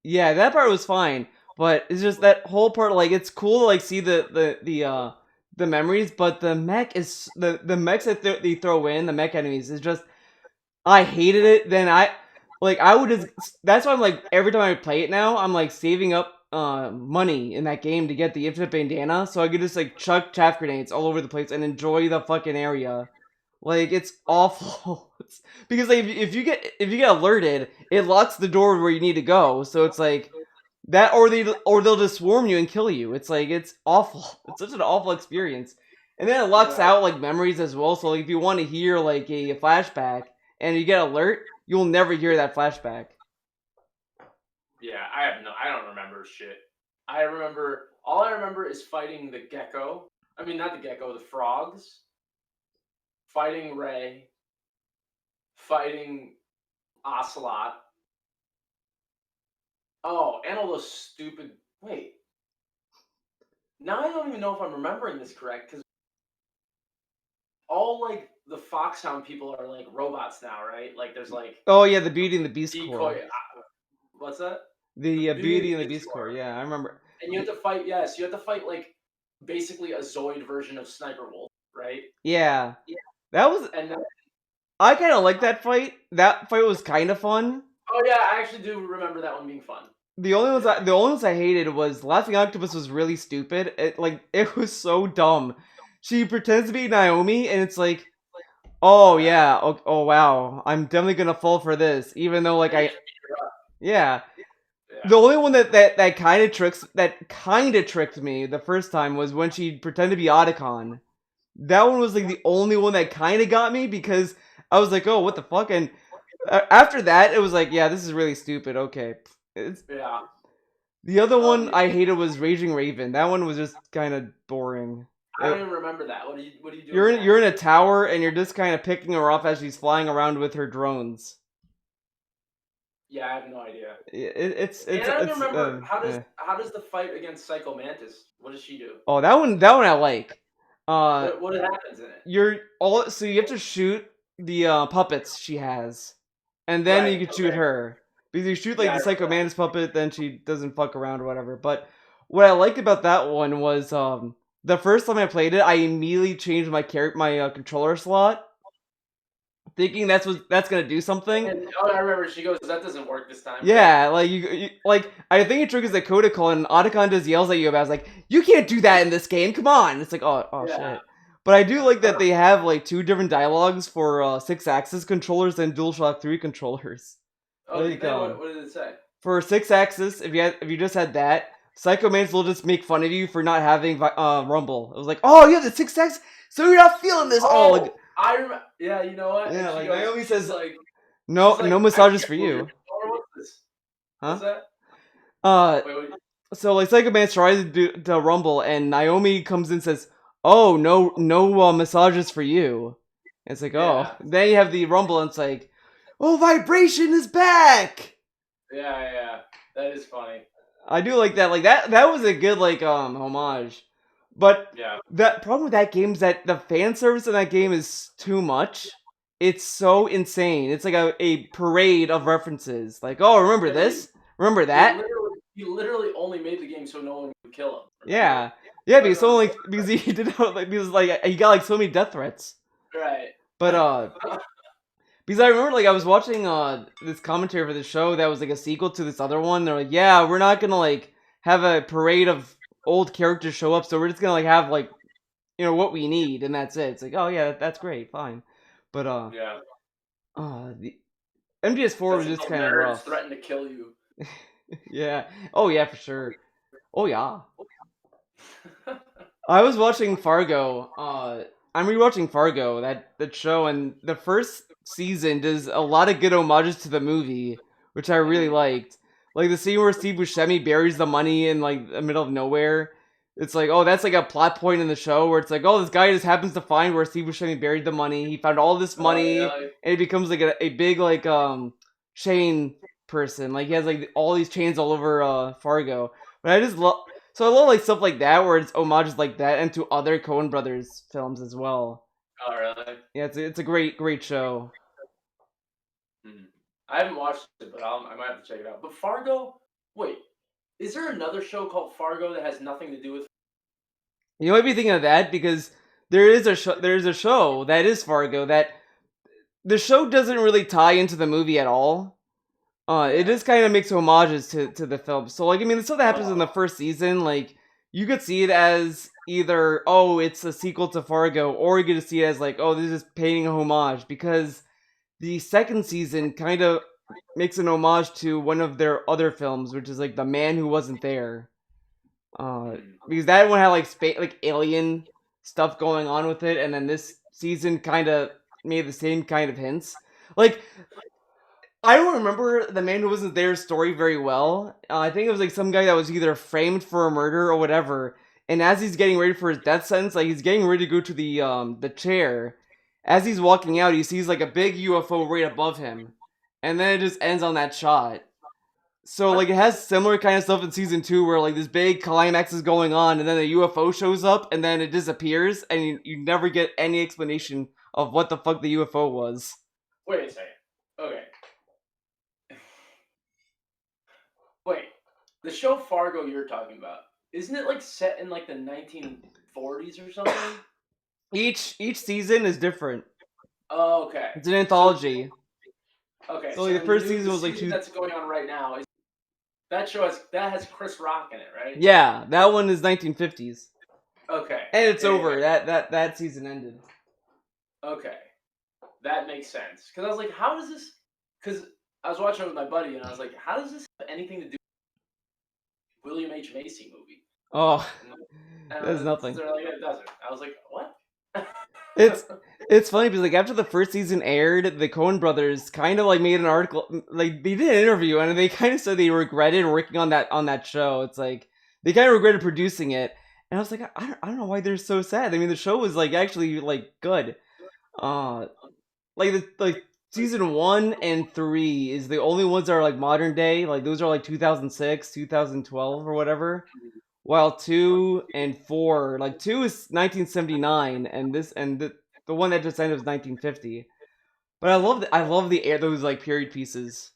Yeah, that part was fine, but it's just that whole part. Like, it's cool to like see the memories, but the mech is the mechs that they throw in the mech enemies is just. I hated it. Then I would just. That's why I'm like every time I play it now, I'm like saving up money in that game to get the infinite bandana, so I could just like chuck chaff grenades all over the place and enjoy the fucking area. Like it's awful. Because like if you get alerted, it locks the door where you need to go. So it's like that, or they'll just swarm you and kill you. It's like it's awful. It's such an awful experience. And then it locks out like memories as well. So like, if you want to hear like a flashback and you get alert, you'll never hear that flashback. Yeah, I don't remember shit. All I remember is fighting the gecko. I mean, not the gecko, the frogs. Fighting Ray. Fighting Ocelot. Oh, and all those stupid. Wait. Now I don't even know if I'm remembering this correct because all like the Foxhound people are like robots now, right? Like there's like Oh yeah, the Beauty and the Beast decoy. core. What's that? The Beauty and Beauty and the the Beast Beast core. core. Yeah, I remember. And you have to fight. Yes, you have to fight like basically a Zoid version of Sniper Wolf, right? Yeah, Yeah. that was. And then, I kind of like that fight. That fight was kind of fun. oh yeah, I actually do remember that one being fun. The only ones I hated was Laughing Octopus was really stupid. It was so dumb. She pretends to be Naomi, and it's like, oh yeah, oh wow, I'm definitely gonna fall for this, even though like yeah. Yeah. The only one that kind of tricked me the first time was when she pretended to be Otacon. That one was like the only one that kind of got me because I was like, oh, what the fuck? And after that, it was like, yeah, this is really stupid. Okay. Yeah. The other one I hated was Raging Raven. That one was just kind of boring. I don't even remember that. What are you doing? You're in a tower and you're just kind of picking her off as she's flying around with her drones. Yeah, I have no idea. It's and I don't remember how does the fight against Psycho Mantis? What does she do? Oh, that one I like. What happens in it? So you have to shoot the puppets she has, and then Right, you can shoot her. Because you shoot like Yeah, I the Psycho remember that. Mantis puppet, then she doesn't fuck around or whatever. But what I liked about that one was the first time I played it, I immediately changed my controller slot, thinking that's gonna do something. And I remember she goes, "That doesn't work this time." Yeah, like you like I think it triggers the Codicon and Otacon just yells at you about. It's like you can't do that in this game. Come on! It's like oh Yeah. shit. But I do like that they have like two different dialogues for 6-axis controllers and DualShock 3 controllers. Oh, Like what did it say? for 6-axis, if you just had that, Psycho Mantis will just make fun of you for not having Rumble. It was like, oh, you have the 6-axis, so you're not feeling this. Oh, like, I remember. Yeah, you know what? yeah, like goes, Naomi says, like, no massages "I for can't move you, it." Or what's this? huh? What's that? Wait. So like Psycho Mantis tries to Rumble, and Naomi comes in and says, "Oh, no massages for you." And it's like, oh, Yeah. then you have the Rumble, and it's like, oh, vibration is back. Yeah. That is funny. I do like that. Like that was a good like homage. But Yeah. that problem with that game is that the fan service in that game is too much. It's so insane. It's like a parade of references. Like, oh, remember this? Remember that? He literally only made the game so no one would kill him. Yeah. Yeah, because he did because like he got like so many death threats. Right. But because I remember like I was watching this commentary for the show that was like a sequel to this other one. They're like, yeah, we're not gonna like have a parade of old characters show up, so we're just gonna like have like what we need, and that's it. It's like, oh yeah, that's great, fine. But yeah. The MGS4 was just kind of rough. Threaten to kill you. Yeah. Oh yeah, for sure. Oh yeah. I was watching Fargo. I'm rewatching Fargo, that show, and the first season does a lot of good homages to the movie, which I really liked. Like the scene where Steve Buscemi buries the money in like the middle of nowhere. It's like, oh, that's like a plot point in the show where it's like, oh, this guy just happens to find where Steve Buscemi buried the money. He found all this money, and it becomes like a big like chain person. Like he has like all these chains all over Fargo. But I just love. So I love like stuff like that where it's homages like that and to other Coen Brothers films as well. Oh really? Yeah, it's a great show. I haven't watched it, but I might have to check it out. But Fargo, wait, is there another show called Fargo that has nothing to do with? You might be thinking of that because there's a show that is Fargo that the show doesn't really tie into the movie at all. It just kind of makes homages to the film. So like I mean the stuff that happens in the first season, like you could see it as either it's a sequel to Fargo, or you could see it as like this is paying a homage because the second season kind of makes an homage to one of their other films, which is like The Man Who Wasn't There. Because that one had like alien stuff going on with it, and then this season kind of made the same kind of hints. Like I don't remember the man who wasn't there's story very well. I think it was like some guy that was either framed for a murder or whatever. And as he's getting ready for his death sentence, like he's getting ready to go to the chair. As he's walking out, he sees like a big UFO right above him, and then it just ends on that shot. So like it has similar kind of stuff in season 2 where like this big climax is going on, and then a UFO shows up, and then it disappears, and you never get any explanation of what the fuck the UFO was. Wait a second. Okay. Wait, the show Fargo you're talking about, isn't it like set in like the 1940s or something? Each season is different. Oh, okay. It's an anthology. Okay, So like the first season was like season that's going on right now. That show has Chris Rock in it, right? Yeah, that one is 1950s. Okay. And it's over. That season ended. Okay, that makes sense. Because I was like, how does this? Because I was watching it with my buddy, and I was like, how does this have anything to do with William H. Macy movie? Oh, And there's nothing. They're like, it doesn't. I was like, what? It's funny because like after the first season aired, the Coen brothers kind of like made an article, like they did an interview, and they kind of said they regretted working on that show. It's like they kind of regretted producing it, and I was like, I don't know why they're so sad. I mean, the show was like actually like good. Like season 1 and 3 is the only ones that are like modern day. Like those are like 2006, 2012 or whatever. While 2 and 4, like 2 is 1979, and the one that just ended was 1950. But I love those like period pieces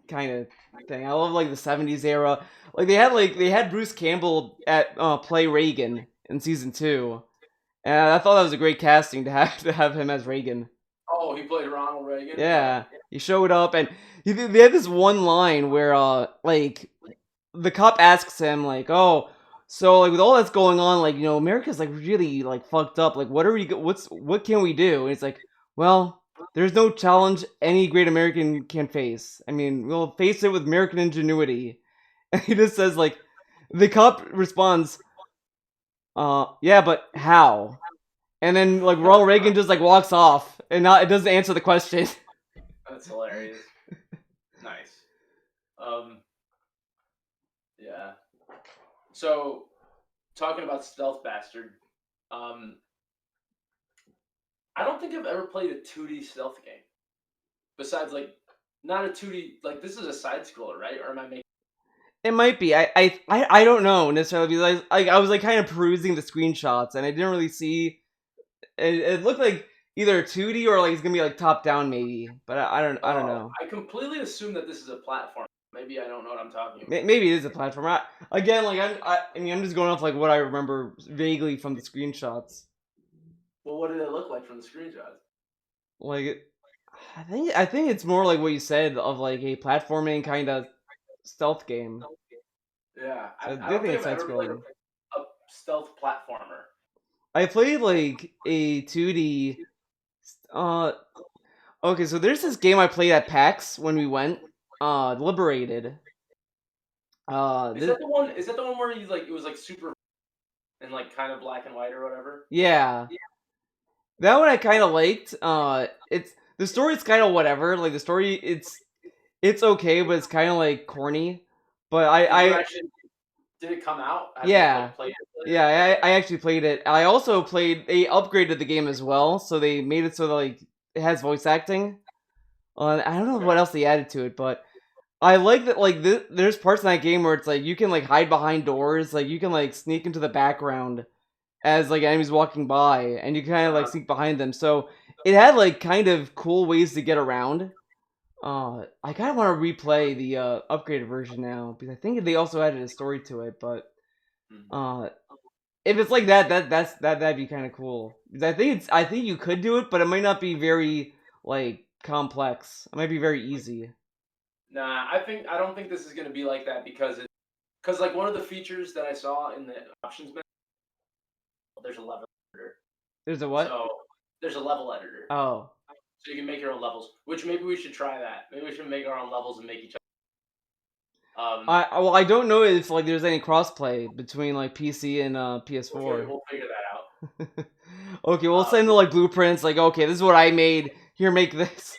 kind of thing. I love like the 70s era. Like they had Bruce Campbell at play Reagan in season 2, and I thought that was a great casting to have him as Reagan. Oh, he played Ronald Reagan. Yeah, he showed up, and they had this one line where like the cop asks him like, oh, so like with all that's going on, like, you know, America's like really like fucked up, like what can we do? And he's like, well, there's no challenge any great American can face. I mean, we'll face it with American ingenuity. And he just says like, the cop responds, yeah, but how? And then like Ronald Reagan just like walks off and it doesn't answer the question. That's hilarious. Nice. Yeah. So, talking about Stealth Bastard, I don't think I've ever played a 2D stealth game. Besides, like, not a 2D, like, this is a side scroller, right? Or am I making... It might be. I don't know necessarily because I was like kind of perusing the screenshots and I didn't really see. It looked like either 2D or like it's gonna be like top down maybe, but I don't know. I completely assume that this is a platform. Maybe I don't know what I'm talking about. Maybe it is a platform. Again, like I mean, I'm just going off like what I remember vaguely from the screenshots. Well, what did it look like from the screenshots? Like, I think it's more like what you said of like a platforming kind of stealth game. Yeah, So I don't think I've ever played a stealth platformer. I played like a 2D. Okay, so there's this game I played at PAX when we went. Liberated. Is that the one? Is that the one where you like it was like super and like kind of black and white or whatever? Yeah. That one I kind of liked. It's the story's kind of whatever. Like the story, it's okay, but it's kind of like corny. But did it come out? Yeah. Played it? Yeah, I actually played it. I also played. They upgraded the game as well, so they made it so that, like it has voice acting. I don't know what else they added to it, but I like that. Like there's parts in that game where it's like you can like hide behind doors, like you can like sneak into the background as like enemies walking by, and you kind of like sneak behind them. So it had like kind of cool ways to get around. I kind of want to replay the upgraded version now because I think they also added a story to it. But if it's like that'd be kind of cool. Because I think you could do it, but it might not be very like complex. It might be very easy. Nah, I don't think this is gonna be like that because like one of the features that I saw in the options menu, there's a level editor. There's a what? So there's a level editor. Oh. So you can make your own levels, which maybe we should try that. Maybe we should make our own levels and make each other. I don't know if like there's any crossplay between like PC and PS4. Okay, we'll figure that out. Okay, we'll send the like blueprints. Like, okay, this is what I made. Here, make this.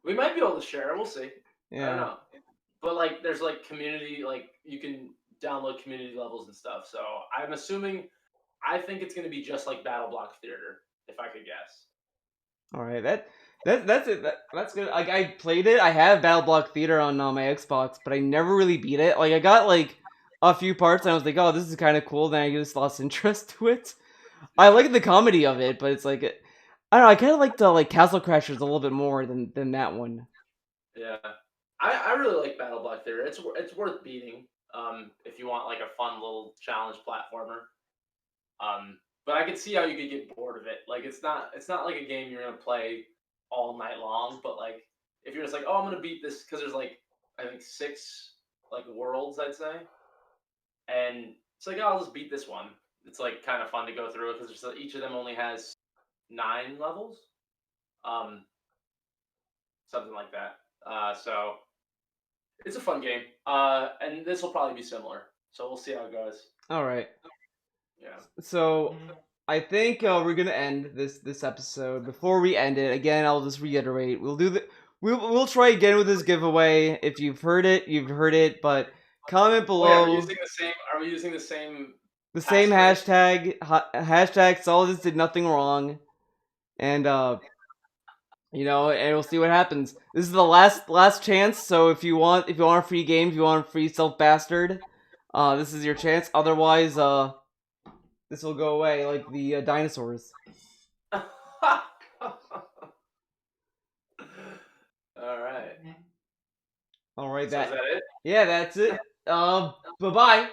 We might be able to share. We'll see. I don't Yeah. know. But like, there's like community, like you can download community levels and stuff. So I'm assuming, I think it's going to be just like Battle Block Theater, if I could guess. All right. That's it. That's good. Like I played it. I have Battle Block Theater on my Xbox, but I never really beat it. Like I got like a few parts, and I was like, oh, this is kind of cool. Then I just lost interest to it. I like the comedy of it, but it's like I don't know. I kind of like the like Castle Crashers a little bit more than that one. Yeah, I really like Battle Block Theater. It's worth beating. If you want like a fun little challenge platformer. But I could see how you could get bored of it. Like it's not like a game you're gonna play all night long. But like if you're just like, oh, I'm gonna beat this because there's like I think 6 like worlds, I'd say, and it's like, oh, I'll just beat this one. It's like kind of fun to go through it because each of them only has 9 levels, um, something like that. So it's a fun game, and this will probably be similar. So we'll see how it goes. All right. Yeah. So I think we're gonna end this episode. Before we end it, again, I'll just reiterate: we'll try again with this giveaway. If you've heard it, you've heard it. But comment Wait, are we below using the same? Are we using the same the same passphrase? hashtag. Solidus did nothing wrong, and and we'll see what happens. This is the last chance. So if you want a free game, if you want a free self bastard, this is your chance. Otherwise, this will go away like the dinosaurs. All right. All right, So is that it? yeah, that's it. Bye bye.